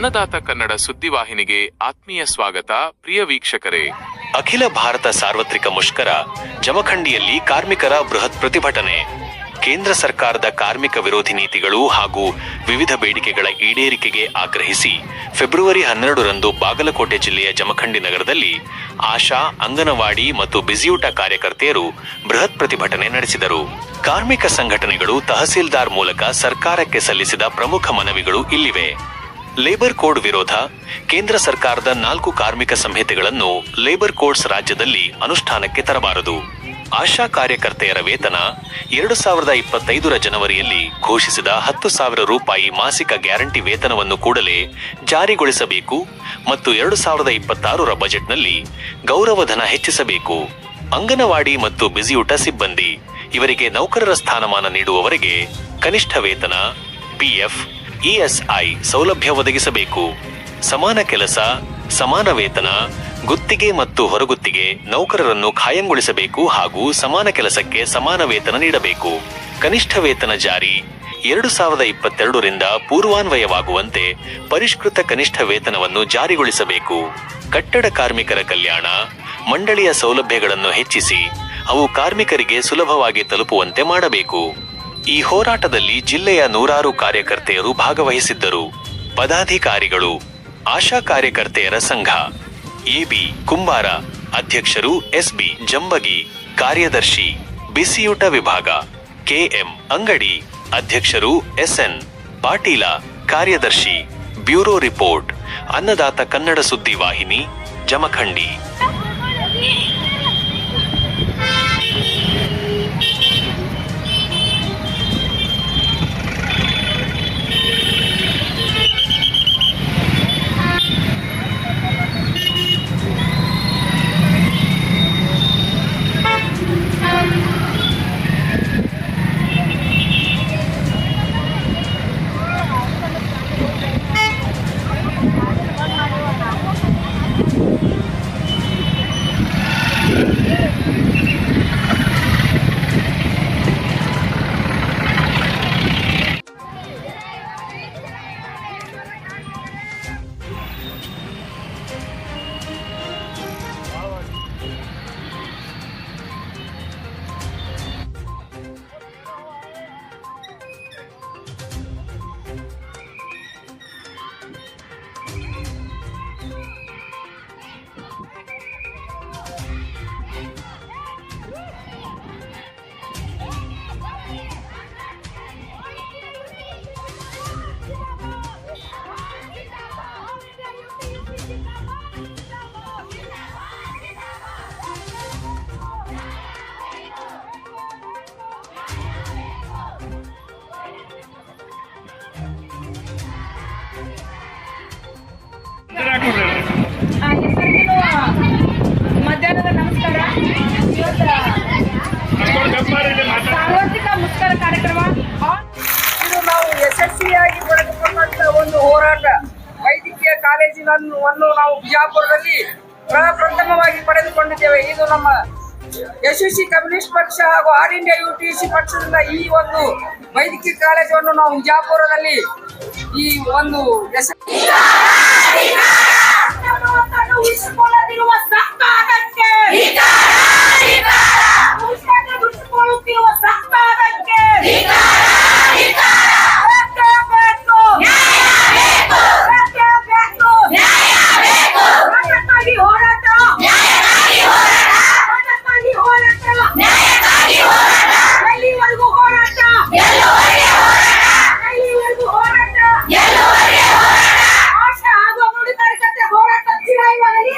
ಅನ್ನದಾತ ಕನ್ನಡ ಸುದ್ದಿವಾಹಿನಿಗೆ ಆತ್ಮೀಯ ಸ್ವಾಗತ. ಪ್ರಿಯ ವೀಕ್ಷಕರೇ, ಅಖಿಲ ಭಾರತ ಸಾರ್ವತ್ರಿಕ ಮುಷ್ಕರ, ಜಮಖಂಡಿಯಲ್ಲಿ ಕಾರ್ಮಿಕರ ಬೃಹತ್ ಪ್ರತಿಭಟನೆ. ಕೇಂದ್ರ ಸರ್ಕಾರದ ಕಾರ್ಮಿಕ ವಿರೋಧಿ ನೀತಿಗಳು ಹಾಗೂ ವಿವಿಧ ಬೇಡಿಕೆಗಳ ಈಡೇರಿಕೆಗೆ ಆಗ್ರಹಿಸಿ ಫೆಬ್ರವರಿ 12ರಂದು ಬಾಗಲಕೋಟೆ ಜಿಲ್ಲೆಯ ಜಮಖಂಡಿ ನಗರದಲ್ಲಿ ಆಶಾ, ಅಂಗನವಾಡಿ ಮತ್ತು ಬಿಸಿಯೂಟ ಕಾರ್ಯಕರ್ತೆಯರು ಬೃಹತ್ ಪ್ರತಿಭಟನೆ ನಡೆಸಿದರು. ಕಾರ್ಮಿಕ ಸಂಘಟನೆಗಳು ತಹಸೀಲ್ದಾರ್ ಮೂಲಕ ಸರ್ಕಾರಕ್ಕೆ ಸಲ್ಲಿಸಿದ ಪ್ರಮುಖ ಮನವಿಗಳು ಇಲ್ಲಿವೆ. ಲೇಬರ್ ಕೋಡ್ ವಿರೋಧ. ಕೇಂದ್ರ ಸರ್ಕಾರದ 4 ಕಾರ್ಮಿಕ ಸಂಹಿತೆಗಳನ್ನು ಲೇಬರ್ ಕೋಡ್ಸ್ ರಾಜ್ಯದಲ್ಲಿ ಅನುಷ್ಠಾನಕ್ಕೆ ತರಬಾರದು. ಆಶಾ ಕಾರ್ಯಕರ್ತೆಯರ ವೇತನ 2025ರ ಜನವರಿಯಲ್ಲಿ ಘೋಷಿಸಿದ 10,000 ರೂಪಾಯಿ ಮಾಸಿಕ ಗ್ಯಾರಂಟಿ ವೇತನವನ್ನು ಕೂಡಲೇ ಜಾರಿಗೊಳಿಸಬೇಕು ಮತ್ತು 2026ರ ಬಜೆಟ್ನಲ್ಲಿ ಗೌರವಧನ ಹೆಚ್ಚಿಸಬೇಕು. ಅಂಗನವಾಡಿ ಮತ್ತು ಬಿಸಿಯೂಟ ಸಿಬ್ಬಂದಿ ಇವರಿಗೆ ನೌಕರರ ಸ್ಥಾನಮಾನ ನೀಡುವವರೆಗೆ ಕನಿಷ್ಠ ವೇತನ, ಪಿಎಫ್, ಇಎಸ್ಐ ಸೌಲಭ್ಯ ಒದಗಿಸಬೇಕು. ಸಮಾನ ಕೆಲಸ, ಸಮಾನ ವೇತನ, ಗುತ್ತಿಗೆ ಮತ್ತು ಹೊರಗುತ್ತಿಗೆ ನೌಕರರನ್ನು ಖಾಯಂಗೊಳಿಸಬೇಕು ಹಾಗೂ ಸಮಾನ ಕೆಲಸಕ್ಕೆ ಸಮಾನ ವೇತನ ನೀಡಬೇಕು. ಕನಿಷ್ಠ ವೇತನ ಜಾರಿ. 2022ರಿಂದ ಪೂರ್ವಾನ್ವಯವಾಗುವಂತೆ ಪರಿಷ್ಕೃತ ಕನಿಷ್ಠ ವೇತನವನ್ನು ಜಾರಿಗೊಳಿಸಬೇಕು. ಕಟ್ಟಡ ಕಾರ್ಮಿಕರ ಕಲ್ಯಾಣ ಮಂಡಳಿಯ ಸೌಲಭ್ಯಗಳನ್ನು ಹೆಚ್ಚಿಸಿ ಅವು ಕಾರ್ಮಿಕರಿಗೆ ಸುಲಭವಾಗಿ ತಲುಪುವಂತೆ ಮಾಡಬೇಕು. ಈ ಹೋರಾಟದಲ್ಲಿ ಜಿಲ್ಲೆಯ 100 ಕಾರ್ಯಕರ್ತೆಯರು ಭಾಗವಹಿಸಿದ್ದರು. ಪದಾಧಿಕಾರಿಗಳು: ಆಶಾ ಕಾರ್ಯಕರ್ತೆಯರ ಸಂಘ ಎಬಿ ಕುಂಬಾರ, ಅಧ್ಯಕ್ಷರು ಎಸ್ಬಿ ಜಂಬಗಿ, ಕಾರ್ಯದರ್ಶಿ ಬಿಸಿಯೂಟ ವಿಭಾಗ ಕೆಎಂ ಅಂಗಡಿ, ಅಧ್ಯಕ್ಷರು ಎಸ್ಎನ್ ಪಾಟೀಲ, ಕಾರ್ಯದರ್ಶಿ. ಬ್ಯೂರೋ ರಿಪೋರ್ಟ್, ಅನ್ನದಾತ ಕನ್ನಡ ಸುದ್ದಿ ವಾಹಿನಿ, ಜಮಖಂಡಿ. ಮಧ್ಯಾಹ್ನದ ನಮಸ್ಕಾರ. ಸಾರ್ವತ್ರಿಕ ಮುಷ್ಕರ ಕಾರ್ಯಕ್ರಮ ಇದು ನಾವು ಯಶಸ್ವಿಯಾಗಿ ಪಡೆದುಕೊಂಡಂತ ಒಂದು ಹೋರಾಟ. ವೈದ್ಯಕೀಯ ಕಾಲೇಜಿನನ್ನು ನಾವು ಬಿಜಾಪುರದಲ್ಲಿ ಪ್ರಪ್ರಥಮವಾಗಿ ಪಡೆದುಕೊಂಡಿದ್ದೇವೆ. ಇದು ನಮ್ಮ ಯಶಸ್ವಿ ಕಮ್ಯುನಿಸ್ಟ್ ಪಕ್ಷ ಹಾಗೂ ಆಲ್ ಇಂಡಿಯಾ ಯುಟಿಸಿ ಪಕ್ಷದಿಂದ ಈ ಒಂದು ವೈದ್ಯಕೀಯ ಕಾಲೇಜನ್ನು ನಾವು ಬಿಜಾಪುರದಲ್ಲಿ ಈ ಒಂದು ಉಳಿಸಿಕೊಳ್ಳದಿರುವ ಸರ್ಕಾರಕ್ಕೆ ಉಳಿಸಿಕೊಳ್ಳುತ್ತಿರುವ ಸರ್ಕಾರಕ್ಕೆ ಹೋರಾಟ ಎಲ್ಲಿವರೆಗೂ ಹೋರಾಟ ಆಶಾ ಹಾಗೂ ನುಡಿ ಕಾರ್ಯಕರ್ತೆ ಹೋರಾಟ ಚಿರಾಯುವಾಗಲಿ.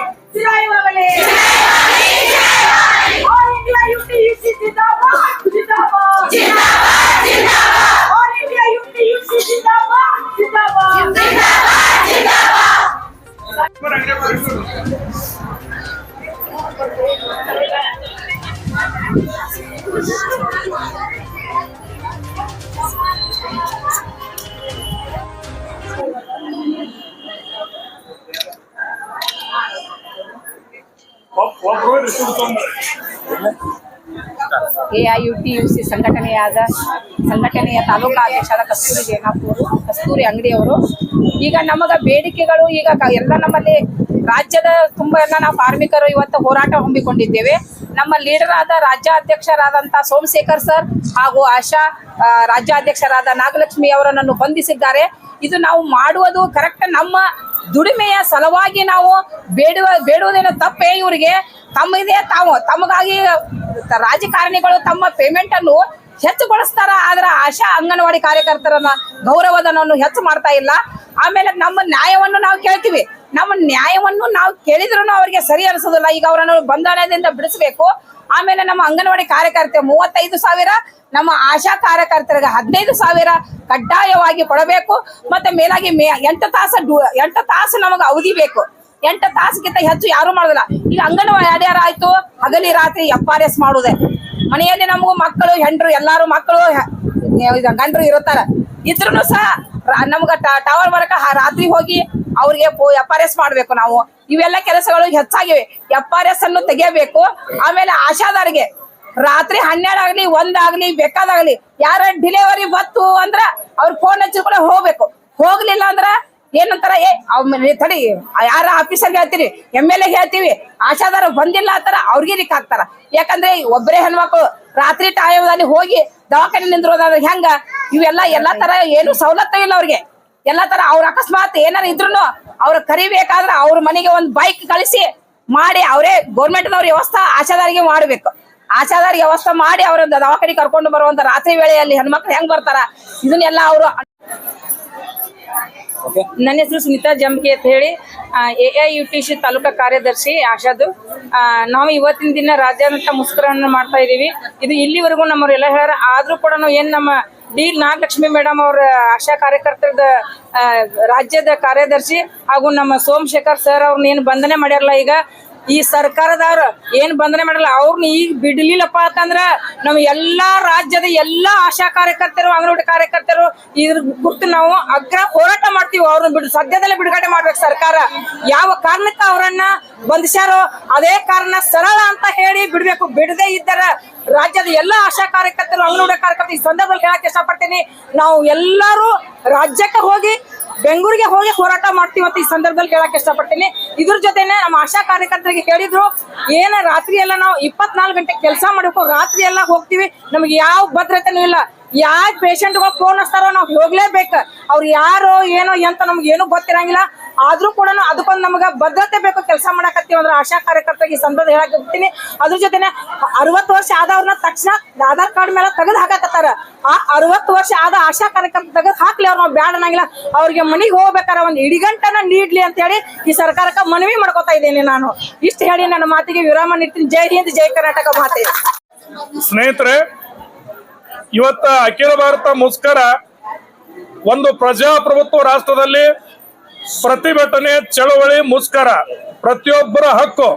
ಆಲ್ ಇಂಡಿಯಾ ಯುಟಿಯುಸಿ ಜಿಂದಾಬಾದ್, ಜಿಂದಾಬಾದ್. ಆಲ್ ಇಂಡಿಯಾ ಯುಟಿಯುಸಿ ಜಿಂದಾಬಾದ್, ಜಿಂದಾಬಾದ್. AIUTUC ಸಂಘಟನೆಯ ತಾಲೂಕಾ ಅಧ್ಯಕ್ಷರಾದ ಕಸ್ತೂರಿ ಜೇನಾಪುರ ಕಸ್ತೂರಿ ಅಂಗಡಿಯವರು. ಈಗ ನಮಗ ಬೇಡಿಕೆಗಳು ಈಗ ಎಲ್ಲ ನಮ್ಮಲ್ಲಿ ರಾಜ್ಯದ ತುಂಬ ಎಲ್ಲ ನಾವು ಕಾರ್ಮಿಕರು ಇವತ್ತು ಹೋರಾಟ ಹಮ್ಮಿಕೊಂಡಿದ್ದೇವೆ. ನಮ್ಮ ಲೀಡರ್ ಆದ ರಾಜ್ಯಾಧ್ಯಕ್ಷರಾದಂಥ ಸೋಮಶೇಖರ್ ಸರ್ ಹಾಗೂ ಆಶಾ ರಾಜ್ಯಾಧ್ಯಕ್ಷರಾದ ನಾಗಲಕ್ಷ್ಮಿ ಅವರನ್ನು ಬಂಧಿಸಿದ್ದಾರೆ. ಇದು ನಾವು ಮಾಡುವುದು ಕರೆಕ್ಟ್, ನಮ್ಮ ದುಡಿಮೆಯ ಸಲುವಾಗಿ ನಾವು ಬೇಡುವುದೇನು ತಪ್ಪೇ. ಇವರಿಗೆ ತಮಗಾಗಿ ರಾಜಕಾರಣಿಗಳು ತಮ್ಮ ಪೇಮೆಂಟ್ ಅನ್ನು ಹೆಚ್ಚುಗೊಳಿಸ್ತಾರ, ಆದ್ರೆ ಆಶಾ ಅಂಗನವಾಡಿ ಕಾರ್ಯಕರ್ತರನ್ನ ಗೌರವಧನವನ್ನು ಹೆಚ್ಚು ಮಾಡ್ತಾ ಇಲ್ಲ. ಆಮೇಲೆ ನಮ್ಮ ನ್ಯಾಯವನ್ನು ನಾವು ಕೇಳ್ತೀವಿ, ನಮ್ಮ ನ್ಯಾಯವನ್ನು ನಾವು ಕೇಳಿದ್ರು ಅವ್ರಿಗೆ ಸರಿ ಅನಿಸೋದಿಲ್ಲ. ಈಗ ಅವರನ್ನು ಬಂಧನದಿಂದ ಬಿಡಿಸಬೇಕು. ಆಮೇಲೆ ನಮ್ಮ ಅಂಗನವಾಡಿ ಕಾರ್ಯಕರ್ತೆ 35,000, ನಮ್ಮ ಆಶಾ ಕಾರ್ಯಕರ್ತರಿಗೆ 15,000 ಕಡ್ಡಾಯವಾಗಿ ಕೊಡಬೇಕು. ಮತ್ತೆ ಮೇಲಾಗಿ 8 ತಾಸು ನಮಗೆ ಅವಧಿ ಬೇಕು. 8 ತಾಸಿಗಿಂತ ಹೆಚ್ಚು ಯಾರು ಮಾಡೋದಿಲ್ಲ. ಈಗ ಅಂಗನವಾಡಿ ಆಯ್ತು, ಹಗಲಿ ರಾತ್ರಿ FRS ಮಾಡುವುದೇ. ಮನೆಯಲ್ಲಿ ನಮಗೂ ಮಕ್ಕಳು ಹೆಂಡ್ರು ಎಲ್ಲಾರು ಮಕ್ಕಳು ಗಂಡ್ರು ಇರುತ್ತಾರ, ಇದ್ರೂ ಸಹ ನಮ್ಗ ಟವರ್ ಬರಕ ರಾತ್ರಿ ಹೋಗಿ ಅವ್ರಿಗೆ FRS ಮಾಡ್ಬೇಕು. ನಾವು ಇವೆಲ್ಲ ಕೆಲಸಗಳು ಹೆಚ್ಚಾಗಿವೆ. FRS ಅನ್ನು ತೆಗೆಯಬೇಕು. ಆಮೇಲೆ ಆಶಾದಾರಿಗೆ ರಾತ್ರಿ 12 ಆಗ್ಲಿ 1 ಆಗ್ಲಿ ಬೇಕಾದಾಗ್ಲಿ ಯಾರ ಡಿಲಿವರಿ ಬತ್ತು ಅಂದ್ರ ಅವ್ರ ಫೋನ್ ಹಚ್ಚಿಕೊಂಡು ಹೋಗ್ಬೇಕು. ಹೋಗ್ಲಿಲ್ಲ ಅಂದ್ರ ಏನಂತಾರ, ತಡಿ ಯಾರ ಆಫೀಸರ್ಗೆ ಹೇಳ್ತೀರಿ, MLA ಹೇಳ್ತೀವಿ, ಆಶಾದಾರ ಬಂದಿಲ್ಲ ಅಂತಾರ ಅವ್ರಿಗೆ ರಿಕ್ ಹಾಕ್ತಾರ. ಯಾಕಂದ್ರೆ ಒಬ್ಬರೇ ಹೆಣ್ಮಕ್ಳು ರಾತ್ರಿ ಟೈಮಲ್ಲಿ ಹೋಗಿ ದವಾಖಾನೆ ನಿಂದ್ರೋದಾದ್ರೆ ಹೆಂಗ? ಎಲ್ಲಾ ತರ ಏನು ಸವಲತ್ತು ಇಲ್ಲ ಅವ್ರಿಗೆ. ಎಲ್ಲಾ ತರ ಅವ್ರ ಅಕಸ್ಮಾತ್ ಏನಾರ ಇದ್ರು ಅವ್ರ ಕರಿಬೇಕಾದ್ರ ಅವ್ರ ಮನೆಗೆ ಒಂದು ಬೈಕ್ ಕಳಿಸಿ ಮಾಡಿ ಅವರೇ ಗೌರ್ಮೆಂಟ್ದವ್ರ ವ್ಯವಸ್ಥೆ ಆಶಾದಾರಿಗೆ ಮಾಡ್ಬೇಕು. ಆಶಾದಾರಿಗೆ ವ್ಯವಸ್ಥೆ ಮಾಡಿ ಅವ್ರ ದವಾಖಾನೆ ಕರ್ಕೊಂಡು ಬರುವಂತ ರಾತ್ರಿ ವೇಳೆಯಲ್ಲಿ ಹೆಣ್ಮಕ್ಳು ಹೆಂಗ್ ಬರ್ತಾರ, ಇದನ್ನೆಲ್ಲ ಅವರು. ನನ್ನ ಹೆಸರು ಸುನೀತಾ ಜಂಬಗಿ ಅಂತ ಹೇಳಿ, AIUTC ತಾಲೂಕಾ ಕಾರ್ಯದರ್ಶಿ ಆಶಾದು. ನಾವು ಇವತ್ತಿನ ದಿನ ರಾಜ್ಯಾದ್ಯಂತ ಮುಷ್ಕರವನ್ನು ಮಾಡ್ತಾ ಇದೀವಿ. ಇದು ಇಲ್ಲಿವರೆಗೂ ನಮ್ಮವರೆಲ್ಲ ಹೇಳ್ಯಾರ, ಆದ್ರೂ ಕೂಡ ಏನ್ ನಮ್ಮ ನಾಗಲಕ್ಷ್ಮಿ ಮೇಡಮ್ ಅವ್ರ ಆಶಾ ಕಾರ್ಯಕರ್ತರದ ರಾಜ್ಯದ ಕಾರ್ಯದರ್ಶಿ ಹಾಗೂ ನಮ್ಮ ಸೋಮಶೇಖರ್ ಸರ್ ಅವ್ರನ್ನ ಏನು ಬಂಧನೆ ಮಾಡ್ಯಾರಲ್ಲ, ಈಗ ಈ ಸರ್ಕಾರದವ್ರು ಏನ್ ಬಂಧನೆ ಮಾಡಲ್ಲ, ಅವ್ರನ್ನ ಈಗ ಬಿಡ್ಲಿಲ್ಲಪ್ಪ ಅಂತಂದ್ರ ನಮ್ಮ ಎಲ್ಲಾ ರಾಜ್ಯದ ಎಲ್ಲಾ ಆಶಾ ಕಾರ್ಯಕರ್ತರು, ಅಂಗನವಾಡಿ ಕಾರ್ಯಕರ್ತರು ಇದ್ರ ಕುರಿತು ನಾವು ಅಗ್ರ ಹೋರಾಟ ಮಾಡ್ತೀವಿ. ಅವ್ರನ್ನ ಸದ್ಯದಲ್ಲೇ ಬಿಡುಗಡೆ ಮಾಡ್ಬೇಕು ಸರ್ಕಾರ. ಯಾವ ಕಾರಣಕ್ಕ ಅವರನ್ನ ಬಂಧಿಸ್ಯಾರೋ ಅದೇ ಕಾರಣ ಸರಳ ಅಂತ ಹೇಳಿ ಬಿಡ್ಬೇಕು. ಬಿಡದೆ ಇದ್ದರ ರಾಜ್ಯದ ಎಲ್ಲಾ ಆಶಾ ಕಾರ್ಯಕರ್ತರು, ಅಂಗನವಾಡಿ ಕಾರ್ಯಕರ್ತರು ಈ ಸಂದರ್ಭದಲ್ಲಿ ಹೇಳಕ್ ಇಷ್ಟಪಡ್ತೀನಿ, ನಾವು ಎಲ್ಲರೂ ರಾಜ್ಯಕ್ಕೆ ಹೋಗಿ ಬೆಂಗಳೂರಿಗೆ ಹೋಗಿ ಹೋರಾಟ ಮಾಡ್ತೀವಿ ಅಂತ ಈ ಸಂದರ್ಭದಲ್ಲಿ ಹೇಳಕ್ ಇಷ್ಟಪಡ್ತೀನಿ. ಇದ್ರ ಜೊತೆನೆ ನಮ್ಮ ಆಶಾ ಕಾರ್ಯಕರ್ತರಿಗೆ ಹೇಳಿದ್ರು, ಏನ ರಾತ್ರಿ ಎಲ್ಲ ನಾವು 24 ಗಂಟೆ ಕೆಲಸ ಮಾಡಬೇಕು, ರಾತ್ರಿ ಎಲ್ಲ ಹೋಗ್ತೀವಿ, ನಮ್ಗೆ ಯಾವ ಭದ್ರತೆನೂ ಇಲ್ಲ. ಯಾವ ಪೇಷಂಟ್ಗಳು ಫೋನ್ ಹಚ್ತಾರೋ ನಾವು ಹೋಗ್ಲೇಬೇಕು. ಅವ್ರು ಯಾರೋ ಏನೋ ಎಂತ ನಮ್ಗೆ ಏನು ಗೊತ್ತಿರಂಗಿಲ್ಲ. ಆದ್ರೂ ಕೂಡ ಅದಕ್ಕೊಂದು ನಮ್ಗೆ ಭದ್ರತೆ ಬೇಕು. ಕೆಲಸ ಮಾಡಕತ್ತೀವಿ ಅಂದ್ರೆ ಆಶಾ ಕಾರ್ಯಕರ್ತರಿಗೆ ಈ ಸಂದರ್ಭ ಹೇಳಕ್ ಹೋಗ್ತೀನಿ. ಅದ್ರ ಜೊತೆನೆ 60 ವರ್ಷ ಆದವ್ರನ್ನ ತಕ್ಷಣ ಆಧಾರ್ ಕಾರ್ಡ್ ಮೇಲೆ ತೆಗೆದು ಹಾಕತ್ತಾರ. ಆ 60 ವರ್ಷ ಆದ ಆಶಾ ಕಾರ್ಯಕರ್ತ ತೆಗೆದು ಹಾಕ್ಲಿ, ಅವ್ರು ನಾವು ಬ್ಯಾಡ ಅನ್ನಂಗಿಲ್ಲ. ಅವ್ರಿಗೆ ಮನೆಗೆ ಹೋಗ್ಬೇಕಾರ ಒಂದು ಇಡಿಗಂಟನ ನೀಡ್ಲಿ ಅಂತ ಹೇಳಿ ಈ ಸರ್ಕಾರಕ್ಕೆ ಮನವಿ ಮಾಡ್ಕೊತಾ ಇದ್ದೇನೆ. ನಾನು ಇಷ್ಟು ಹೇಳಿ ನನ್ನ ಮಾತಿಗೆ ವಿರಾಮ ನೀಡ್ತೀನಿ. ಜೈ ಹಿಂದ್, ಜೈ ಕರ್ನಾಟಕ ಮಾತೆ. ಸ್ನೇಹಿತರೆ, ಇವತ್ತ ಅಖಿಲ ಭಾರತ ಮುಷ್ಕರ ಒಂದು ಪ್ರಜಾಪ್ರಭುತ್ವ ರಾಷ್ಟ್ರದಲ್ಲಿ ಪ್ರತಿಭಟನೆ, ಚಳವಳಿ, ಮುಷ್ಕರ ಪ್ರತಿಯೊಬ್ಬರ ಹಕ್ಕು.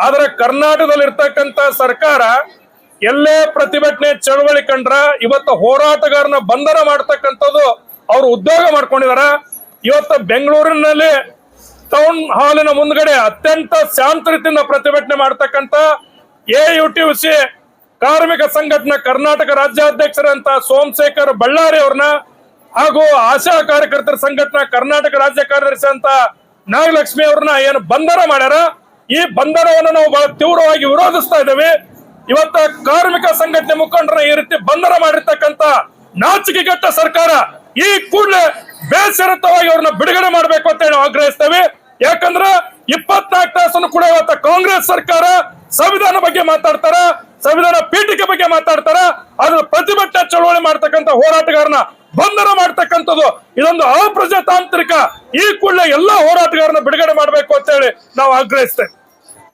ಆದ್ರೆ ಕರ್ನಾಟಕದಲ್ಲಿ ಇರ್ತಕ್ಕಂತ ಸರ್ಕಾರ ಎಲ್ಲೇ ಪ್ರತಿಭಟನೆ, ಚಳವಳಿ ಕಂಡ್ರ ಇವತ್ತು ಹೋರಾಟಗಾರನ ಬಂಧನ ಮಾಡ್ತಕ್ಕಂಥದ್ದು ಅವ್ರು ಉದ್ಯೋಗ ಮಾಡ್ಕೊಂಡಿದಾರ. ಇವತ್ತು ಬೆಂಗಳೂರಿನಲ್ಲಿ ಟೌನ್ ಹಾಲಿನ ಮುಂದ್ಗಡೆ ಅತ್ಯಂತ ಶಾಂತ ರೀತಿಯಿಂದ ಪ್ರತಿಭಟನೆ ಮಾಡ್ತಕ್ಕಂಥ AIUTC ಕಾರ್ಮಿಕ ಸಂಘಟನಾ ಕರ್ನಾಟಕ ರಾಜ್ಯಾಧ್ಯಕ್ಷರಂತ ಸೋಮಶೇಖರ್ ಬಳ್ಳಾರಿ ಅವ್ರನ್ನ ಹಾಗೂ ಆಶಾ ಕಾರ್ಯಕರ್ತರ ಸಂಘಟನಾ ಕರ್ನಾಟಕ ರಾಜ್ಯ ಕಾರ್ಯದರ್ಶಿ ಅಂತ ನಾಗಲಕ್ಷ್ಮಿ ಅವ್ರನ್ನ ಏನು ಬಂಧನ ಮಾಡ್ಯಾರ, ಈ ಬಂಧನವನ್ನು ನಾವು ಬಹಳ ತೀವ್ರವಾಗಿ ವಿರೋಧಿಸ್ತಾ ಇದ್ದೇವೆ. ಇವತ್ತ ಕಾರ್ಮಿಕ ಸಂಘಟನೆ ಮುಖಂಡರನ್ನ ಈ ರೀತಿ ಬಂಧನ ಮಾಡಿರ್ತಕ್ಕಂತ ನಾಚಿಕೆಗೆಟ್ಟ ಸರ್ಕಾರ ಈ ಕೂಡಲೇ ಬೇಸರತವಾಗಿ ಅವ್ರನ್ನ ಬಿಡುಗಡೆ ಮಾಡಬೇಕು ಅಂತ ನಾವು ಆಗ್ರಹಿಸ್ತೇವೆ. ಯಾಕಂದ್ರೆ 24 ತಾಸನ್ನು ಕೂಡ ಇವತ್ತ ಕಾಂಗ್ರೆಸ್ ಸರ್ಕಾರ ಸಂವಿಧಾನ ಬಗ್ಗೆ ಮಾತಾಡ್ತಾರ, ಸಂವಿಧಾನ ಪೀಠಿಕೆ ಬಗ್ಗೆ ಮಾತಾಡ್ತಾರ, ಅದ್ರ ಪ್ರತಿಭಟನೆ ಚಳವಳಿ ಮಾಡ್ತಕ್ಕಂಥ ಹೋರಾಟಗಾರನ ಬಂಧನ ಮಾಡ್ತಕ್ಕಂಥದ್ದು ಇದೊಂದು ಅಪ್ರಜಾತಾಂತ್ರಿಕ. ಈ ಕೂಡಲೇ ಎಲ್ಲಾ ಹೋರಾಟಗಾರನ ಬಿಡುಗಡೆ ಮಾಡಬೇಕು ಅಂತ ಹೇಳಿ ನಾವು ಆಗ್ರಹಿಸ್ತೇವೆ.